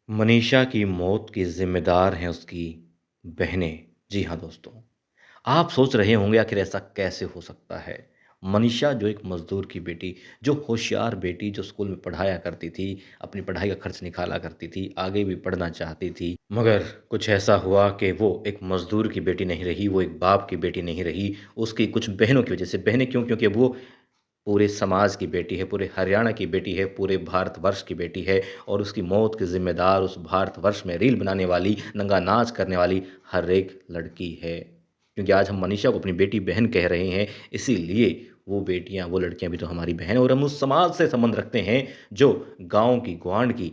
मनीषा की मौत की ज़िम्मेदार हैं उसकी बहनें। जी हाँ दोस्तों, आप सोच रहे होंगे आखिर ऐसा कैसे हो सकता है? मनीषा जो एक मज़दूर की बेटी, जो होशियार बेटी जो स्कूल में पढ़ाया करती थी, अपनी पढ़ाई का खर्च निकाला करती थी, आगे भी पढ़ना चाहती थी। मगर कुछ ऐसा हुआ कि वो एक मज़दूर की बेटी नहीं रही, वो एक बाप की बेटी नहीं रही। उसकी कुछ बहनों की वज़ह से, बहनें क्यों? क्योंकि वो पूरे समाज की बेटी है, पूरे हरियाणा की बेटी है, पूरे भारतवर्ष की बेटी है और उसकी मौत के ज़िम्मेदार उस भारतवर्ष में रील बनाने वाली, नंगा नाच करने वाली हर एक लड़की है। क्योंकि आज हम मनीषा को अपनी बेटी बहन कह रहे हैं, इसीलिए वो बेटियाँ, वो लड़कियाँ भी तो हमारी बहन हैं और हम उस समाज से संबंध रखते हैं, जो गाँव की, गुआंढ की,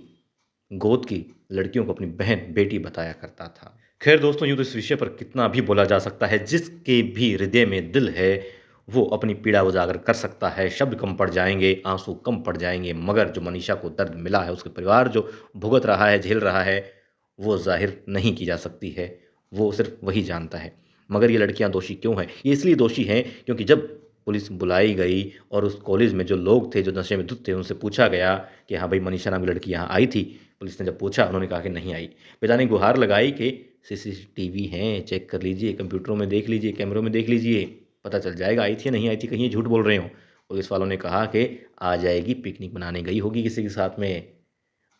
गोद की लड़कियों को अपनी बहन, बेटी बताया करता था। खैर दोस्तों, यूँ तो इस विषय पर कितना भी बोला जा सकता है, जिसके भी हृदय में दिल है, वो अपनी पीड़ा उजागर कर सकता है, शब्द कम पड़ जाएँगे, आँसू कम पड़ जाएँगे, मगर जो मनीषा को दर्द मिला है, उसके परिवार जो भुगत रहा है, झेल रहा है, वो ज़ाहिर नहीं की जा सकती है, वो सिर्फ़ वही जानता है। मगर ये लड़कियाँ दोषी क्यों हैं? ये इसलिए दोषी हैं क्योंकि जब पुलिस बुलाई गई और उस कॉलेज में जो लोग थे, जो नशे में धुत थे, उनसे पूछा गया कि हाँ भाई, मनीषा नाम की लड़की यहाँ आई थी? पुलिस ने जब पूछा, उन्होंने कहा कि नहीं आई। पिता ने गुहार लगाई कि सीसीटीवी हैं, चेक कर लीजिए, कंप्यूटरों में देख लीजिए, कैमरों में देख लीजिए, पता चल जाएगा आई थी या नहीं आई थी, कहीं ये झूठ बोल रहे हों। पुलिस वालों ने कहा कि आ जाएगी, पिकनिक मनाने गई होगी किसी के साथ में,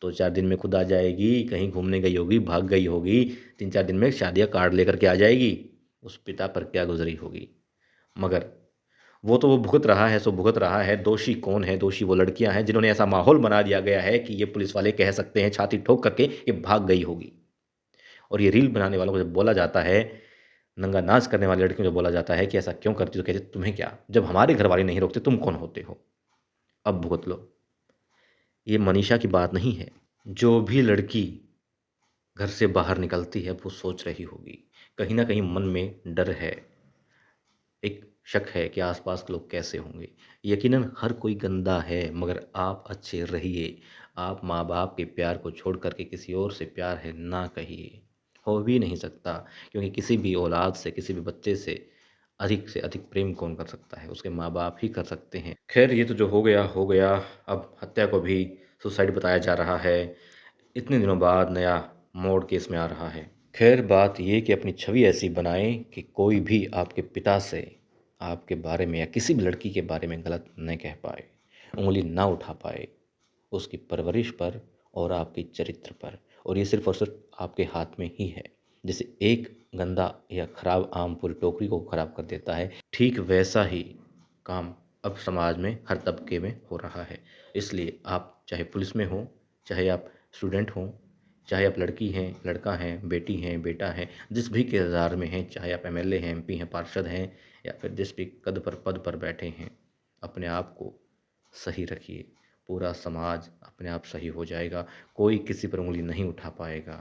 2-4 दिन में खुद आ जाएगी, कहीं घूमने गई होगी, भाग गई होगी, 3-4 दिन में शादी का कार्ड लेकर के आ जाएगी। उस पिता पर क्या गुज़री होगी। मगर वो भुगत रहा है, सो भुगत रहा है। दोषी कौन है? दोषी वो लड़कियाँ हैं जिन्होंने ऐसा माहौल बना दिया गया है कि ये पुलिस वाले कह सकते हैं छाती ठोक करके, ये भाग गई होगी। और ये रील बनाने वालों को जब बोला जाता है, नंगा नाच करने वाली लड़कियों को जब बोला जाता है कि ऐसा क्यों करती हो? तो कहते हैं तुम्हें क्या? जब हमारे घरवाले नहीं रोकते, तुम कौन होते हो? अब भुगत लो। ये मनीषा की बात नहीं है। जो भी लड़की घर से बाहर निकलती है, वो सोच रही होगी। कहीं न कहीं मन में डर है, एक शक है कि आस-पास के लोग कैसे होंगे। यकीनन हर कोई गंदा है, मगर आप अच्छे रहिए। आप माँ-बाप के प्यार को छोड़ कर के किसी और से प्यार है ना कहिए। हो भी नहीं सकता, क्योंकि किसी भी औलाद से, किसी भी बच्चे से अधिक प्रेम कौन कर सकता है? उसके माँ-बाप ही कर सकते हैं। ख़ैर ये तो जो हो गया। अब हत्या को भी सुसाइड बताया जा रहा है। इतने दिनों बाद नया मोड़ केस में आ रहा है। ख़ैर बात ये कि अपनी छवि ऐसी बनाएँ कि कोई भी आपके पिता से आपके बारे में या किसी भी लड़की के बारे में गलत नहीं कह पाए, उँगली ना उठा पाए, उसकी परवरिश पर और आपके चरित्र पर। और ये सिर्फ़ और सिर्फ़ आपके हाथ में ही है। जैसे एक गंदा या खराब आम पूरी टोकरी को खराब कर देता है, ठीक वैसा ही काम अब समाज में हर तबके में हो रहा है। इसलिए आप चाहे पुलिस में हों, चाहे आप स्टूडेंट हों, चाहे आप लड़की हैं, लड़का हैं, बेटी हैं, बेटा हैं, जिस भी किरदार में हैं, चाहे आप एमएलए हैं, एमपी हैं, पार्षद हैं या फिर जिस भी पद पर बैठे हैं, अपने आप को सही रखिए। पूरा समाज अपने आप सही हो जाएगा, कोई किसी पर उँगली नहीं उठा पाएगा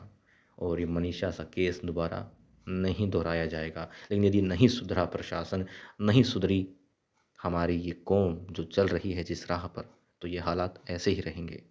और ये मनीषा सा केस दोबारा नहीं दोहराया जाएगा। लेकिन यदि नहीं सुधरा प्रशासन, नहीं सुधरी हमारी ये कौम जो चल रही है जिस राह पर, तो ये हालात ऐसे ही रहेंगे।